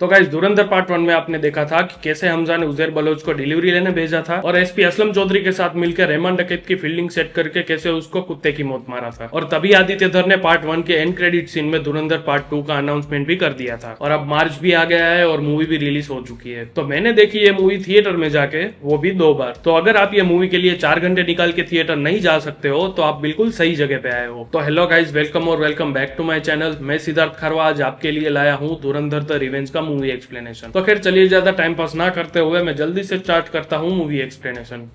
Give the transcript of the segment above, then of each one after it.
तो गाइस धुरंधर पार्ट 1 में आपने देखा था कि कैसे हमजा ने उजैर बलोच को डिलीवरी लेने भेजा था और एसपी असलम चौधरी के साथ मिलकर रहमान डकैत की फील्डिंग सेट करके कैसे उसको कुत्ते की मौत मारा था। और तभी आदित्य धर ने पार्ट 1 के एंड क्रेडिट सीन में धुरंधर पार्ट 2 का अनाउंसमेंट भी कर दिया था और अब मार्च भी आ गया है और मूवी भी रिलीज हो चुकी है। तो मैंने देखी ये मूवी थिएटर में जाके, वो भी 2 बार। तो अगर आप ये मूवी के लिए 4 घंटे निकाल के थिएटर नहीं जा सकते हो तो आप बिल्कुल सही जगह पे आए हो। तो हेलो गाइज, वेलकम और welcome back to my channel. मैं सिद्धार्थ खरवा आज आपके लिए लाया हूँ धुरंधर द रिवेंज का मूवी एक्सप्लेनेशन। तो खैर चलिए ज्यादा टाइम पास ना करते हुए मैं जल्दी से स्टार्ट करता हूँ मूवी एक्सप्लेनेशन।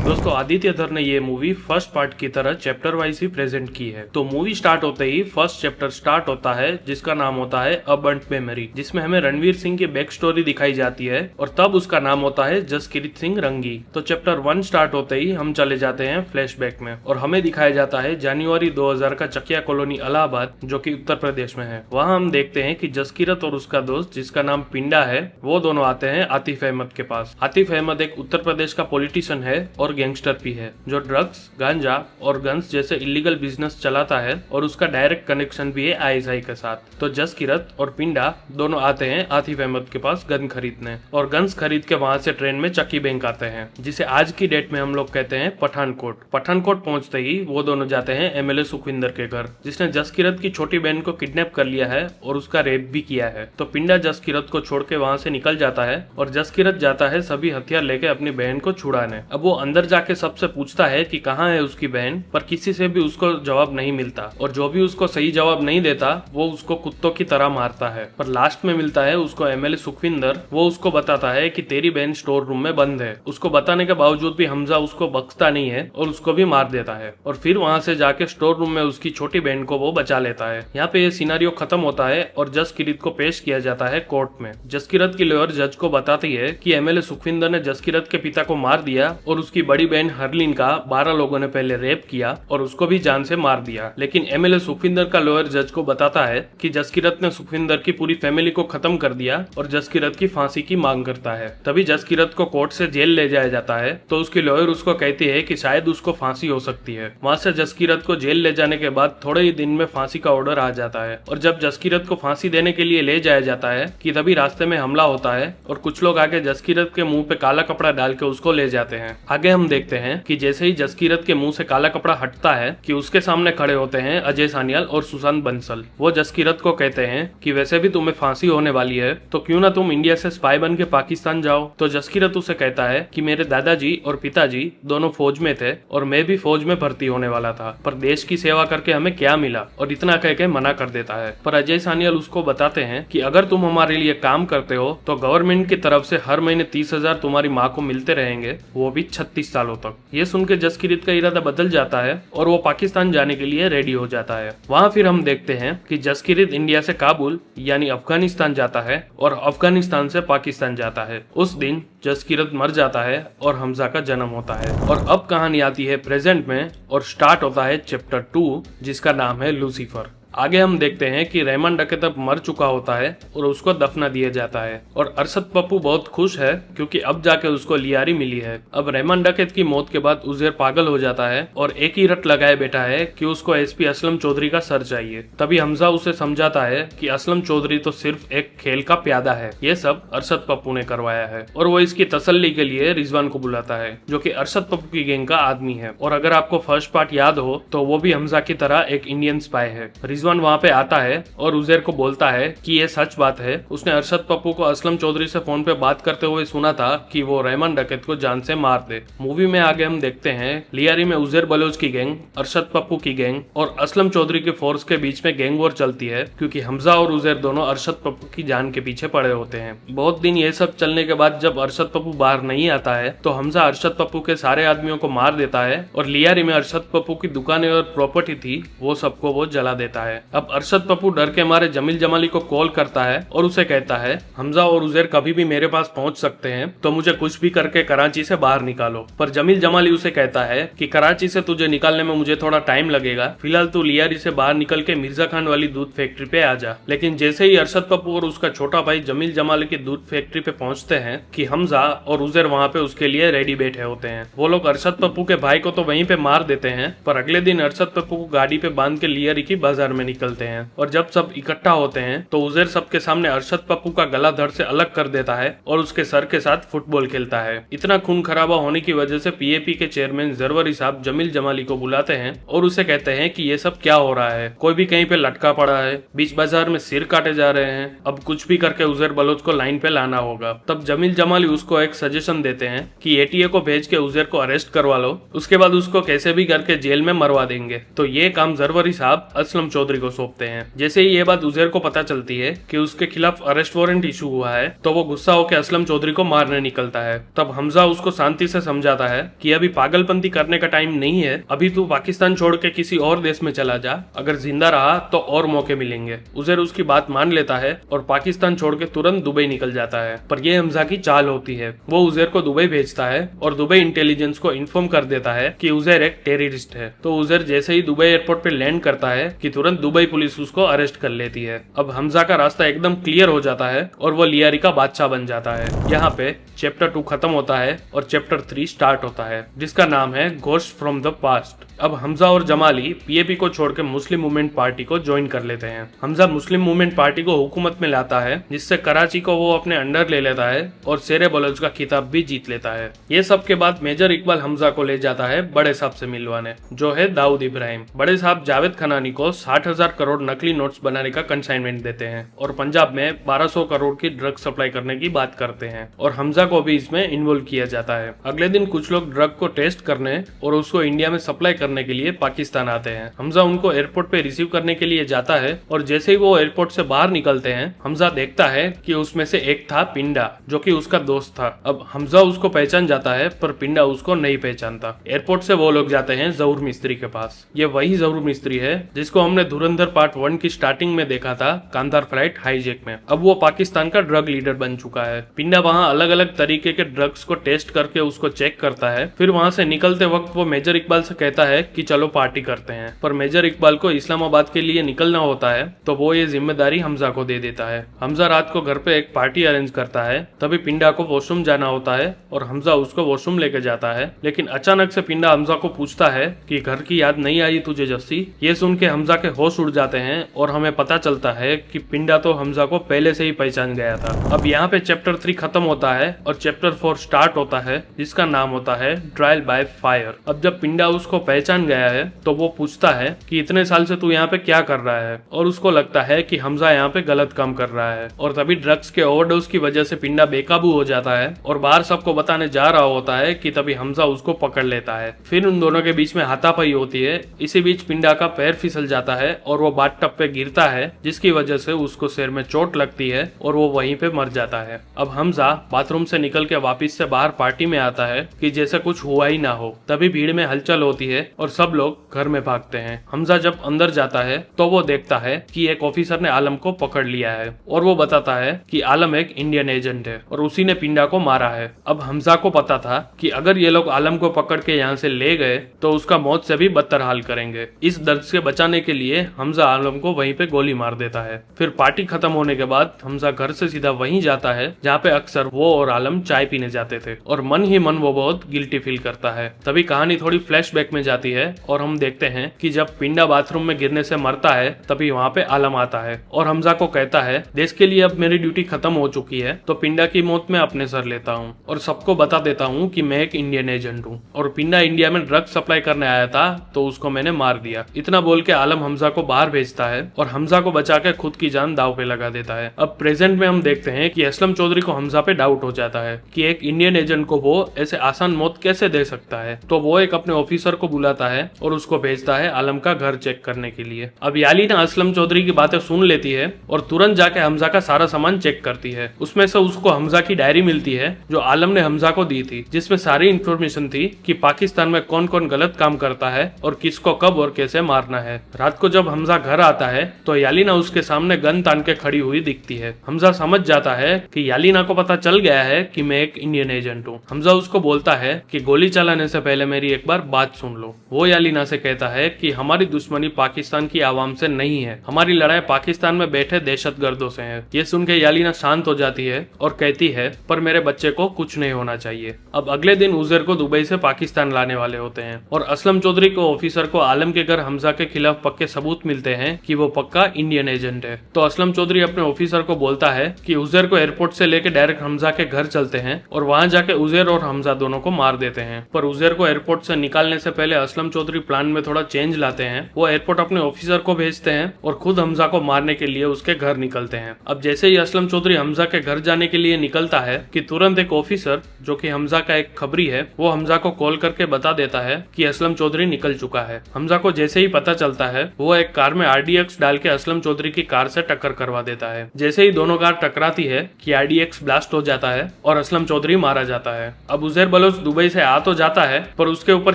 दोस्तों आदित्य धर ने ये मूवी फर्स्ट पार्ट की तरह चैप्टर वाइज ही प्रेजेंट की है। तो मूवी स्टार्ट होते ही फर्स्ट चैप्टर स्टार्ट होता है जिसका नाम होता है अ बर्न्ट मेमोरी, जिसमें हमें रणवीर सिंह की बैक स्टोरी दिखाई जाती है और तब उसका नाम होता है जसकीरत सिंह रंगी। तो चैप्टर 1 स्टार्ट होते ही हम चले जाते हैं फ्लैशबैक में और हमें दिखाया जाता है जनवरी 2000 का चकिया कॉलोनी इलाहाबाद जो कि उत्तर प्रदेश में है। वहाँ हम देखते हैं कि जसकीरत और उसका दोस्त जिसका नाम पिंडा है वो दोनों आते हैं आतिफ अहमद के पास। आतिफ अहमद एक उत्तर प्रदेश का पॉलिटिशियन है और गैंगस्टर भी है जो ड्रग्स, गांजा और गन्स जैसे इलीगल बिजनेस चलाता है और उसका डायरेक्ट कनेक्शन भी है आईएसआई के साथ। तो जसकीरत और पिंडा दोनों आते हैं आतिफ अहमद के पास गन खरीदने और गन्स खरीद के वहां से ट्रेन में चक्की बैंक आते हैं जिसे आज की डेट में हम लोग कहते हैं पठानकोट। पठानकोट पहुंचते ही वो दोनों जाते हैं एमएलए सुखविंदर के घर जिसने जसकीरत की छोटी बहन को किडनैप कर लिया है और उसका रेप भी किया है। तो पिंडा जसकीरत को छोड़ के वहां से निकल जाता है और जसकीरत जाता है सभी हथियार लेके अपनी बहन को छुड़ाने। अब वो अंदर जाके सबसे पूछता है कि कहाँ है उसकी बहन, पर किसी से भी उसको जवाब नहीं मिलता और जो भी उसको सही जवाब नहीं देता वो उसको कुत्तों की तरह मारता है। पर लास्ट में मिलता है उसको एमएलए सुखविंदर, वो उसको बताता है कि तेरी बहन स्टोर रूम में बंद है। उसको बताने के बावजूद भी हमजा उसको बख्शता नहीं है और उसको भी मार देता है और फिर वहाँ से जाके स्टोर रूम में उसकी छोटी बहन को वो बचा लेता है। यहाँ पे ये सिनारियो खत्म होता है और जसकीरत को पेश किया जाता है कोर्ट में। जसकीरत की लॉयर जज को बताती है कि एमएलए सुखविंदर ने जसकीरत के पिता को मार दिया और उसकी बड़ी बहन हरलीन का 12 लोगों ने पहले रेप किया और उसको भी जान से मार दिया। लेकिन एमएलए सुखविंदर का लॉयर जज को बताता है कि जसकीरत ने सुखविंदर की पूरी फैमिली को खत्म कर दिया और जसकीरत की फांसी की मांग करता है। तभी जसकीरत को कोर्ट से जेल ले जाया जाता है तो उसकी लॉयर उसको कहती है कि शायद उसको फांसी हो सकती है। वहां से जसकीरत को जेल ले जाने के बाद थोड़े ही दिन में फांसी का ऑर्डर आ जाता है और जब जसकीरत को फांसी देने के लिए ले जाया जाता है कि तभी रास्ते में हमला होता है और कुछ लोग आगे जसकीरत के मुंह पे काला कपड़ा डाल के उसको ले जाते हैं। आगे हम देखते हैं कि जैसे ही जसकीरत के मुंह से काला कपड़ा हटता है कि उसके सामने खड़े होते हैं अजय सान्याल और सुशांत बंसल। वो जसकीरत को कहते हैं कि वैसे भी तुम्हें फांसी होने वाली है तो क्यों ना तुम इंडिया से स्पाई बन के पाकिस्तान जाओ। तो जसकीरत उसे कहता है कि मेरे दादाजी और पिताजी दोनों फौज में थे और मैं भी फौज में भर्ती होने वाला था, पर देश की सेवा करके हमें क्या मिला, और इतना कह के मना कर देता है। पर अजय सान्याल उसको बताते हैं कि अगर तुम हमारे लिए काम करते हो तो गवर्नमेंट की तरफ से हर महीने 30,000 तुम्हारी माँ को मिलते रहेंगे, वो भी 36 सालों तक। ये सुन के जसकीरत का इरादा बदल जाता है और वो पाकिस्तान जाने के लिए रेडी हो जाता है। वहाँ फिर हम देखते हैं कि जसकीरत इंडिया से काबुल यानी अफगानिस्तान जाता है और अफगानिस्तान से पाकिस्तान जाता है। उस दिन जसकीरत मर जाता है और हमजा का जन्म होता है। और अब कहानी आती है प्रेजेंट में और स्टार्ट होता है चैप्टर 2 जिसका नाम है लूसीफर। आगे हम देखते हैं कि रहमान डकैत अब मर चुका होता है और उसको दफना दिया जाता है और अरशद पप्पू बहुत खुश है क्योंकि अब जाके उसको लियारी मिली है। अब रहमान डकैत की मौत के बाद उजैर पागल हो जाता है और एक ही रट लगाए बैठा है कि उसको एसपी असलम चौधरी का सर चाहिए। तभी हमजा उसे समझाता है कि असलम चौधरी तो सिर्फ एक खेल का प्यादा है, ये सब अरशद पप्पू ने करवाया है। और वो इसकी तसल्ली के लिए रिजवान को बुलाता है जो कि अरशद पप्पू की गैंग का आदमी है। और अगर आपको फर्स्ट पार्ट याद हो तो वो भी हमजा की तरह एक इंडियन स्पाई है। रिजवान वहाँ पे आता है और उजैर को बोलता है कि ये सच बात है, उसने अरशद पप्पू को असलम चौधरी से फोन पे बात करते हुए सुना था कि वो रहमान डकैत को जान से मार दे। मूवी में आगे हम देखते हैं लियारी में उजैर बलोच की गैंग, अरशद पप्पू की गैंग और असलम चौधरी के फोर्स के बीच में गैंग वॉर चलती है क्योंकि हमजा और उजैर दोनों अरशद पप्पू की जान के पीछे पड़े होते हैं। बहुत दिन ये सब चलने के बाद जब अरशद पप्पू बाहर नहीं आता है तो हमजा अरशद पप्पू के सारे आदमियों को मार देता है और लियारी में अरशद पप्पू की दुकानें और प्रॉपर्टी थी वो सबको वो जला देता है। अब अरशद पप्पू डर के मारे जमील जमाली को कॉल करता है और उसे कहता है हमजा और उजैर कभी भी मेरे पास पहुंच सकते हैं तो मुझे कुछ भी करके कराची से बाहर निकालो। पर जमील जमाली उसे कहता है कि कराची से तुझे निकालने में मुझे थोड़ा टाइम लगेगा, फिलहाल तू लियारी से बाहर निकल के मिर्जा खान वाली दूध फैक्ट्री पे आ जा। लेकिन जैसे ही अरशद पप्पू और उसका छोटा भाई जमील जमाली की दूध फैक्ट्री पे पहुंचते हैं कि हमजा और उजैर वहाँ पे उसके लिए रेडी बैठे होते हैं। वो लोग अरशद पप्पू के भाई को तो वहीं पे मार देते हैं पर अगले दिन अरशद पप्पू को गाड़ी पे बांध के लियारी की बाजार में में निकलते हैं और जब सब इकट्ठा होते हैं तो उजैर सबके सामने अरशद पप्पू का गला धड़ से अलग कर देता है और उसके सर के साथ फुटबॉल खेलता है। इतना खून खराबा होने की वजह से पीएपी के चेयरमैन जरवरी साहब जमील जमाली को बुलाते हैं और उसे कहते हैं कि ये सब क्या हो रहा है, कोई भी कहीं पे लटका पड़ा है, बीच बाजार में सिर काटे जा रहे हैं, अब कुछ भी करके उजैर बलोच को लाइन पे लाना होगा। तब जमील जमाली उसको एक सजेशन देते हैं कि एटीए को भेज के उजैर को अरेस्ट करवा लो, उसके बाद उसको कैसे भी करके जेल में मरवा देंगे। तो ये काम जरवरी साहब असलम चौधरी को सौंपते हैं। जैसे ही ये बात उजैर को पता चलती है कि उसके खिलाफ अरेस्ट वारंट इशू हुआ है तो वो गुस्सा होकर असलम चौधरी को मारने निकलता है। तब हमजा उसको शांति से समझाता है कि अभी पागलपंती करने का टाइम नहीं है, अभी तू पाकिस्तान छोड़ के किसी और देश में चला जा, अगर जिंदा रहा तो और मौके मिलेंगे। उजैर उसकी बात मान लेता है और पाकिस्तान छोड़ के तुरंत दुबई निकल जाता है। पर यह हमजा की चाल होती है। वो उजैर को दुबई भेजता है और दुबई इंटेलिजेंस को इन्फॉर्म कर देता है कि उजैर एक टेररिस्ट है। तो उजैर जैसे ही दुबई एयरपोर्ट पे लैंड करता है कि तुरंत दुबई पुलिस उसको अरेस्ट कर लेती है। अब हमजा का रास्ता एकदम क्लियर हो जाता है और वो लियारी का बादशाह बन जाता है। यहाँ पे चैप्टर 2 खत्म होता है और चैप्टर 3 स्टार्ट होता है जिसका नाम है घोस्ट फ्रॉम द पास्ट। अब हमजा और जमाली पीएपी को छोड़कर मुस्लिम मूवमेंट पार्टी को ज्वाइन कर लेते हैं। हमजा मुस्लिम मूवमेंट पार्टी को हुकूमत में लाता है जिससे कराची को वो अपने अंडर ले लेता है और शेरे बलोच का खिताब भी जीत लेता है। ये सब के बाद मेजर इकबाल हमजा को ले जाता है बड़े साहब से मिलवाने, जो है दाऊद इब्राहिम। बड़े साहब जावेद खनानी को 60,000 करोड़ नकली नोट्स बनाने का कंसाइनमेंट देते हैं और पंजाब में 1200 करोड़ की ड्रग सप्लाई करने की बात करते हैं और हमजा को भी इसमें इन्वॉल्व किया जाता है। अगले दिन कुछ लोग ड्रग को टेस्ट करने और उसको इंडिया में सप्लाई करने के लिए पाकिस्तान आते हैं। हमजा उनको एयरपोर्ट पे रिसीव करने के लिए जाता है और जैसे ही वो एयरपोर्ट से बाहर निकलते हैं हमजा देखता है कि उसमें से एक था पिंडा, जो कि उसका दोस्त था। अब हमजा उसको पहचान जाता है पर पिंडा उसको नहीं पहचानता। एयरपोर्ट से वो लोग जाते हैं जहूर मिस्त्री के पास। ये वही जहूर मिस्त्री है जिसको हमने धुरंधर पार्ट 1 की स्टार्टिंग में देखा था कांधार फ्लाइट हाईजैक में। अब वो पाकिस्तान का ड्रग लीडर बन चुका है। पिंडा वहाँ अलग अलग तरीके के ड्रग्स को टेस्ट करके उसको चेक करता है। फिर वहाँ से निकलते वक्त वो मेजर इकबाल से कहता है कि चलो पार्टी करते हैं, पर मेजर इकबाल को इस्लामाबाद के लिए निकलना होता है तो वो ये जिम्मेदारी हमजा को दे देता है। हमजा रात को घर पे एक पार्टी अरेंज करता है। तभी पिंडा को वॉशरूम जाना होता है और हमजा उसको वॉशरूम लेके जाता है, लेकिन अचानक से पिंडा हमजा को पूछता है कि घर की याद नहीं आई तुझे जस्सी। ये सुन के हमजा के होश उड़ जाते हैं और हमें पता चलता है कि पिंडा तो हमजा को पहले से ही पहचान गया था। अब यहाँ पे चैप्टर 3 खत्म होता है और चैप्टर 4 स्टार्ट होता है जिसका नाम होता है ट्रायल बाय फायर। अब जब पिंडा उसको पहचान गया है तो वो पूछता है कि इतने साल से तू यहाँ पे क्या कर रहा है, और उसको लगता है कि हमजा यहाँ पे गलत काम कर रहा है। और तभी ड्रग्स के ओवरडोज की वजह से पिंडा बेकाबू हो जाता है और बाहर सबको बताने जा रहा होता है कि तभी हमजा उसको पकड़ लेता है। फिर उन दोनों के बीच में हाथापाई होती है। इसी बीच पिंडा का पैर फिसल जाता है और वो बाथटब पे गिरता है जिसकी वजह से उसको सिर में चोट लगती है और वो वहीं पे मर जाता है। अब हमजा बाथरूम से निकल के वापिस से बाहर पार्टी में आता है कि जैसे कुछ हुआ ही ना हो। तभी भीड़ में हलचल होती है और सब लोग घर में भागते हैं। हमजा जब अंदर जाता है तो वो देखता है कि एक ऑफिसर ने आलम को पकड़ लिया है और वो बताता है कि आलम एक इंडियन एजेंट है और उसी ने पिंडा को मारा है। अब हमजा को पता था कि अगर ये लोग आलम को पकड़ के यहाँ से ले गए तो उसका मौत से भी बदतर हाल करेंगे। इस दर्द से बचाने के लिए हमजा आलम को वहीं पे गोली मार देता है। फिर पार्टी खत्म होने के बाद हमजा घर से सीधा वहीं जाता है जहाँ पे अक्सर वो और आलम चाय पीने जाते थे और मन ही मन वो बहुत गिल्टी फील करता है। तभी कहानी थोड़ी फ्लैशबैक में जाती है और हम देखते हैं कि जब पिंडा बाथरूम में गिरने से मरता है तभी वहाँ पे आलम आता है और हमजा को कहता है देश के लिए अब मेरी ड्यूटी खत्म हो चुकी है तो पिंडा की मौत मैं अपने सर लेता हूँ और सबको बता देता हूँ कि मैं एक इंडियन एजेंट हूँ और पिंडा इंडिया में ड्रग सप्लाई करने आया था तो उसको मैंने मार दिया। इतना बोल के आलम हमजा को बाहर भेजता है और हमजा को बचा के खुद की जान दाव पे लगा देता है। अब प्रेजेंट में हम देखते हैं कि असलम चौधरी को हमजा पे डाउट हो जाता है कि एक इंडियन एजेंट को वो ऐसे आसान मौत कैसे दे सकता है। तो वो एक अपने ऑफिसर को बुलाता है और उसको भेजता है आलम का घर चेक करने के लिए। अब यालीना असलम चौधरी की बातें सुन लेती है और तुरंत जाके हमजा का सारा सामान चेक करती है। उसमें से उसको हमजा की डायरी मिलती है जो आलम ने हमजा को दी थी, जिसमें सारी इंफॉर्मेशन थी कि पाकिस्तान में कौन कौन गलत काम करता है और किसको कब और कैसे मारना है। रात को जब हमजा घर आता है तो यालीना उसके सामने गन तान के खड़ी हुई दिखती है। हमजा समझ जाता है कि यालीना को पता चल गया है कि मैं एक इंडियन एजेंट हूँ। हमजा उसको बोलता है कि गोली चलाने से पहले मेरी एक बार बात सुन लो। वो यालीना से कहता है कि हमारी दुश्मनी पाकिस्तान की आवाम से नहीं है, हमारी लड़ाई पाकिस्तान में बैठे दहशतगर्दों से है। ये सुन के यालीना शांत हो जाती है और कहती है पर मेरे बच्चे को कुछ नहीं होना चाहिए। अब अगले दिन उजैर को दुबई से पाकिस्तान लाने वाले होते हैं और असलम चौधरी को ऑफिसर को आलम के घर हमजा के खिलाफ पक्के सबूत सबूत मिलते हैं कि वो पक्का इंडियन एजेंट है। तो असलम चौधरी अपने ऑफिसर को बोलता है कि उजैर को एयरपोर्ट से लेके डायरेक्ट हमजा के घर चलते हैं और वहां जाके उजैर और हमजा दोनों को मार देते हैं। पर उजैर को एयरपोर्ट से निकालने से पहले असलम चौधरी प्लान में थोड़ा चेंज लाते हैं। वो एयरपोर्ट अपने ऑफिसर को भेजते हैं और खुद हमजा को मारने के लिए उसके घर निकलते हैं। अब जैसे ही असलम चौधरी हमजा के घर जाने के लिए निकलता है कि तुरंत एक ऑफिसर जो कि हमजा का एक खबरी है वो हमजा को कॉल करके बता देता है कि असलम चौधरी निकल चुका है। हमजा को जैसे ही पता चलता है वो एक कार में RDX डाल के असलम चौधरी की कार से टक्कर करवा देता है। जैसे ही दोनों कार टकराती है कि RDX ब्लास्ट हो जाता है और असलम चौधरी मारा जाता है। अब उजैर बलोच दुबई से आ तो जाता है पर उसके ऊपर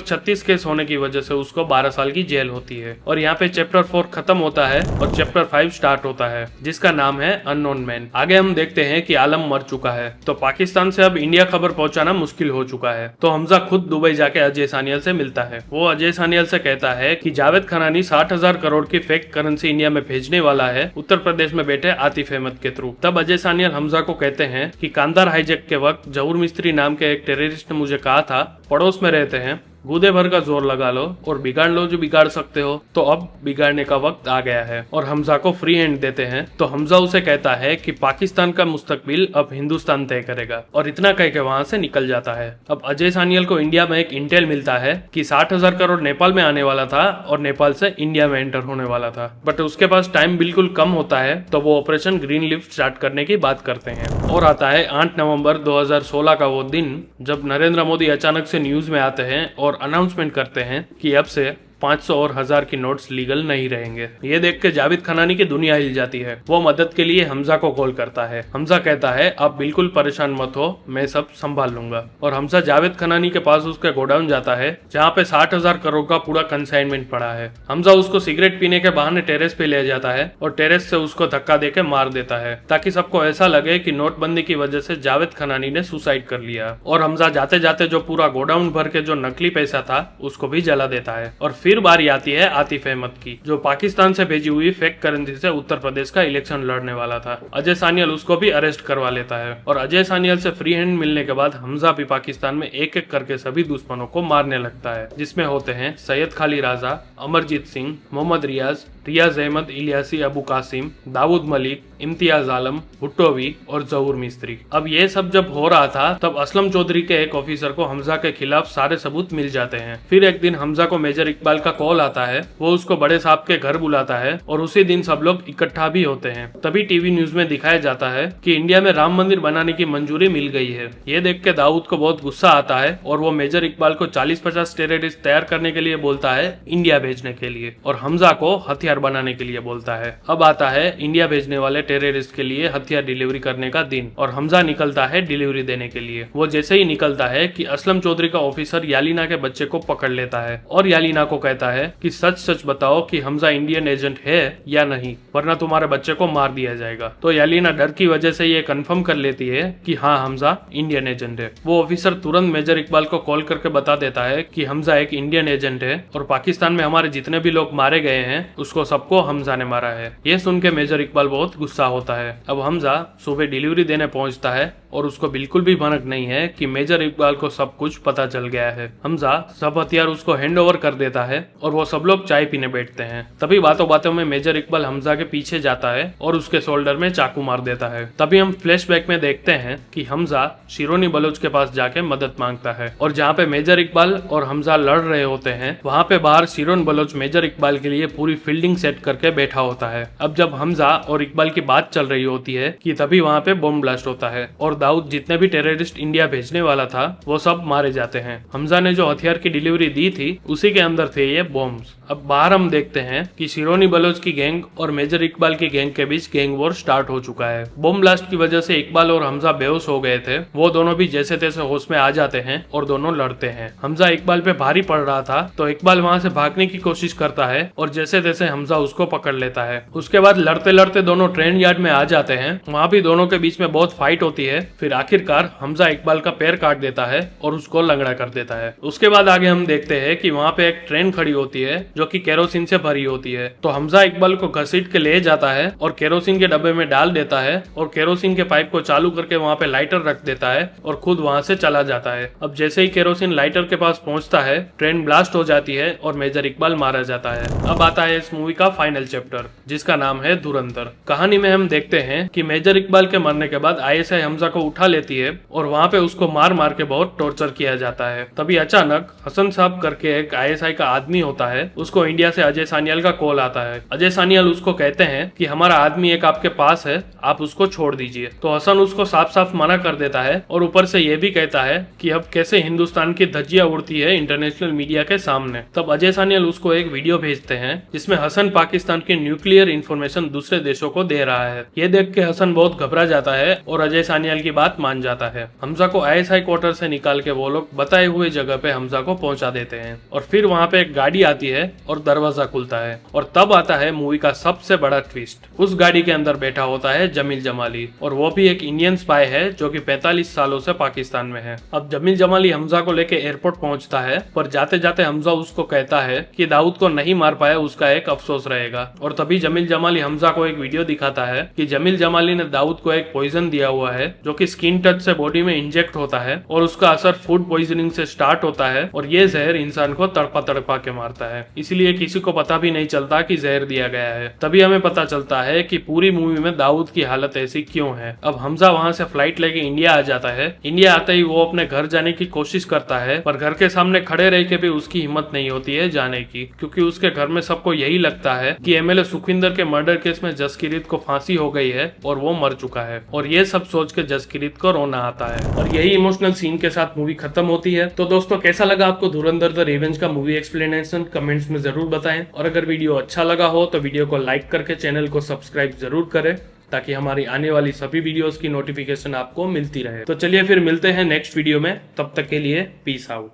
36 केस होने की वजह से उसको 12 साल की जेल होती है। और यहाँ पे चैप्टर 4 खत्म होता है और चैप्टर 5 स्टार्ट होता है जिसका नाम है अननोन मैन। आगे हम देखते हैं कि आलम मर चुका है तो पाकिस्तान से अब इंडिया खबर पहुंचाना मुश्किल हो चुका है। तो हमजा खुद दुबई जाके अजय सानियल से मिलता है। वो अजय सानियल से कहता है कि जावेद खनानी 60,000 करोड़ की फेक करेंसी इंडिया में भेजने वाला है उत्तर प्रदेश में बैठे आतिफ अहमद के थ्रू। तब अजय सानियल हमजा को कहते हैं कि कांदार हाईजैक के वक्त जहूर मिस्त्री नाम के एक टेररिस्ट ने मुझे कहा था पड़ोस में रहते हैं, गूदे भर का जोर लगा लो और बिगाड़ लो जो बिगाड़ सकते हो। तो अब बिगाड़ने का वक्त आ गया है और हमजा को फ्री हैंड देते हैं। तो हमजा उसे कहता है कि पाकिस्तान का मुस्तकबिल अब हिंदुस्तान तय करेगा और इतना कह के वहां से निकल जाता है। अब अजय सानियल को इंडिया में एक इंटेल मिलता है कि 60,000 करोड़ नेपाल में आने वाला था और नेपाल से इंडिया में एंटर होने वाला था। बट उसके पास टाइम बिल्कुल कम होता है तो वो ऑपरेशन ग्रीन लिफ्ट स्टार्ट करने की बात करते हैं। और आता है 8 नवंबर 2016 का वो दिन जब नरेंद्र मोदी अचानक से न्यूज में आते हैं और अनाउंसमेंट करते हैं कि अब से 500 और 1000 की नोट्स लीगल नहीं रहेंगे। ये देख के जावेद खनानी की दुनिया हिल जाती है। वो मदद के लिए हमजा को कॉल करता है। हमजा कहता है आप बिल्कुल परेशान मत हो, मैं सब संभाल लूंगा। और हमजा जावेद खनानी के पास उसके गोडाउन जाता है जहाँ पे 60,000 करोड़ का पूरा कंसाइनमेंट पड़ा है। हमजा उसको सिगरेट पीने के बहाने टेरेस पे ले जाता है और टेरेस से उसको धक्का देके मार देता है ताकि सबको ऐसा लगे कि नोटबंदी की वजह से जावेद खनानी ने सुसाइड कर लिया। और हमजा जाते जाते जो पूरा गोडाउन भर के जो नकली पैसा था उसको भी जला देता है। और फिर बारी आती है आतिफ अहमद की जो पाकिस्तान से भेजी हुई फेक करेंसी से उत्तर प्रदेश का इलेक्शन लड़ने वाला था। अजय सानियल उसको भी अरेस्ट करवा लेता है और अजय सानियल से फ्री हैंड मिलने के बाद हमजा भी पाकिस्तान में एक एक करके सभी दुश्मनों को मारने लगता है जिसमें होते हैं सैयद खाली राजा, अमरजीत सिंह, मोहम्मद रियाज अहमद इलियासी, अबू कासिम, दाऊद मलिक, इम्तियाज आलम, भुट्टोवी और जहूर मिस्त्री। अब ये सब जब हो रहा था तब असलम चौधरी के एक ऑफिसर को हमजा के खिलाफ सारे सबूत मिल जाते हैं। फिर एक दिन हमजा को मेजर इकबाल का कॉल आता है। वो उसको बड़े साहब के घर बुलाता है और उसी दिन सब लोग इकट्ठा भी होते हैं। तभी टीवी न्यूज में दिखाया जाता है कि इंडिया में राम मंदिर बनाने की मंजूरी मिल गई है। ये देख के दाऊद को बहुत गुस्सा आता है और वो मेजर इकबाल को 40-50 टेररिस्ट तैयार करने के लिए बोलता है इंडिया भेजने के लिए और हमजा को हथियार बनाने के लिए बोलता है। अब आता है इंडिया भेजने वाले टेररिस्ट के लिए हथियार डिलीवरी करने का दिन और हमजा निकलता है डिलीवरी देने के लिए। वो जैसे ही निकलता है कि असलम चौधरी का ऑफिसर यालीना के बच्चे को पकड़ लेता है और यालीना को कहता है कि सच सच बताओ कि हमजा इंडियन एजेंट है या नहीं, वरना तुम्हारे बच्चे को मार दिया जाएगा। तो यालीना डर की वजह से ये कंफर्म कर लेती है कि हाँ हमजा इंडियन एजेंट है। वो ऑफिसर तुरंत मेजर इकबाल को कॉल करके बता देता है कि हमजा एक इंडियन एजेंट है और पाकिस्तान में हमारे जितने भी लोग मारे गए हैं उसको सबको हमजा ने मारा है। ये सुन के मेजर इकबाल बहुत गुस्सा होता है। अब हमजा सुबह डिलीवरी देने पहुंचता है और उसको बिल्कुल भी भनक नहीं है कि मेजर इकबाल को सब कुछ पता चल गया है। हमजा सब हथियार उसको हैंड ओवर कर देता है और वो सब लोग चाय पीने बैठते हैं। तभी बातों बातों में मेजर इकबाल हमजा के पीछे जाता है और उसके शोल्डर में चाकू मार देता है। तभी हम फ्लैशबैक में देखते हैं कि हमजा शिरोनी बलोच के पास जाके मदद मांगता है और जहाँ पे मेजर इकबाल और हमजा लड़ रहे होते हैं वहाँ पे बाहर शिरोन बलोच मेजर इकबाल के लिए पूरी फील्डिंग सेट करके बैठा होता है। अब जब हमजा और इकबाल की बात चल रही होती है कि तभी वहाँ पे बम ब्लास्ट होता है और दाऊद जितने भी टेररिस्ट इंडिया भेजने वाला था वो सब मारे जाते हैं। हमजा ने जो हथियार की डिलीवरी दी थी उसी के अंदर थे ये बॉम्ब्स। अब बाहर हम देखते हैं कि शिरोनी बलोच की गैंग और मेजर इकबाल की गैंग के बीच गैंग वॉर स्टार्ट हो चुका है। बम ब्लास्ट की वजह से इकबाल और हमजा बेहोश हो गए थे। वो दोनों भी जैसे तैसे होश में आ जाते हैं और दोनों लड़ते हैं। हमजा इकबाल पे भारी पड़ रहा था तो इकबाल वहाँ से भागने की कोशिश करता है और जैसे तैसे हमजा उसको पकड़ लेता है। उसके बाद लड़ते लड़ते दोनों ट्रेन यार्ड में आ जाते हैं। वहाँ भी दोनों के बीच में बहुत फाइट होती है। फिर आखिरकार हमजा इकबाल का पैर काट देता है और उसको लंगड़ा कर देता है। उसके बाद आगे हम देखते हैं कि वहाँ पे एक ट्रेन खड़ी होती है जो कि केरोसिन से भरी होती है। तो हमजा इकबाल को घसीट के ले जाता है और केरोसिन के डब्बे में डाल देता है और केरोसिन के पाइप को चालू करके वहाँ पे लाइटर रख देता है और खुद वहाँ से चला जाता है। अब जैसे ही केरोसिन लाइटर के पास पहुंचता है, ट्रेन ब्लास्ट हो जाती है और मेजर इकबाल मारा जाता है। अब आता है इस मूवी का फाइनल चैप्टर, जिसका नाम है धुरंधर। कहानी में हम देखते हैं कि मेजर इकबाल के मरने के बाद आईएसआई हमजा को उठा लेती है और वहाँ पे उसको मार मार के बहुत टॉर्चर किया जाता है। तभी अचानक हसन साहब करके एक आईएसआई का आदमी होता है, उसको इंडिया से अजय सान्याल का कॉल आता है। अजय सान्याल उसको कहते हैं कि हमारा आदमी एक आपके पास है, आप उसको छोड़ दीजिए। तो हसन उसको साफ साफ मना कर देता है और ऊपर से ये भी कहता है कि अब कैसे हिंदुस्तान की धज्जियां उड़ती है इंटरनेशनल मीडिया के सामने। तब अजय सान्याल उसको एक वीडियो भेजते हैं जिसमें हसन पाकिस्तान की न्यूक्लियर इंफॉर्मेशन दूसरे देशों को दे रहा है। ये देख के हसन बहुत घबरा जाता है और अजय सान्याल की बात मान जाता है। हमजा को आईएसआई क्वार्टर से निकाल के वो लोग बताए हुए जगह पे हमजा को पहुंचा देते हैं और फिर वहाँ पे एक गाड़ी आती है और दरवाजा खुलता है और तब आता है मूवी का सबसे बड़ा ट्विस्ट। उस गाड़ी के अंदर बैठा होता है जमील जमाली और वो भी एक इंडियन स्पाई है जो कि 45 सालों से पाकिस्तान में है। अब जमील जमाली हमजा को लेके एयरपोर्ट पहुंचता है, पर जाते जाते हमजा उसको कहता है कि दाऊद को नहीं मार पाया उसका एक अफसोस रहेगा। और तभी जमील जमाली हमजा को एक वीडियो दिखाता है कि जमील जमाली ने दाऊद को एक पॉइजन दिया हुआ है जो कि स्किन टच से बॉडी में इंजेक्ट होता है और उसका असर फूड पॉइजनिंग से स्टार्ट होता है और ये जहर इंसान को तड़पा तड़पा के मारता है, इसलिए किसी को पता भी नहीं चलता कि जहर दिया गया है। तभी हमें पता चलता है कि पूरी मूवी में दाऊद की हालत ऐसी क्यों है। अब हमजा वहाँ से फ्लाइट लेके इंडिया आ जाता है। इंडिया आते ही वो अपने घर जाने की कोशिश करता है, पर घर के सामने खड़े रह के भी उसकी हिम्मत नहीं होती है जाने की, क्योंकि उसके घर में सबको यही लगता है कि एमएलए सुखविंदर के मर्डर केस में जसकीरत को फांसी हो गई है और वो मर चुका है। और ये सब सोच के जसकीरत को रोना आता है और यही इमोशनल सीन के साथ मूवी खत्म होती है। तो दोस्तों, कैसा लगा आपको धुरंधर द रिवेंज का मूवी एक्सप्लेनेशन, कमेंट्स में जरूर बताएं। और अगर वीडियो अच्छा लगा हो तो वीडियो को लाइक करके चैनल को सब्सक्राइब जरूर करें ताकि हमारी आने वाली सभी वीडियोस की नोटिफिकेशन आपको मिलती रहे। तो चलिए फिर मिलते हैं नेक्स्ट वीडियो में, तब तक के लिए पीस आउट।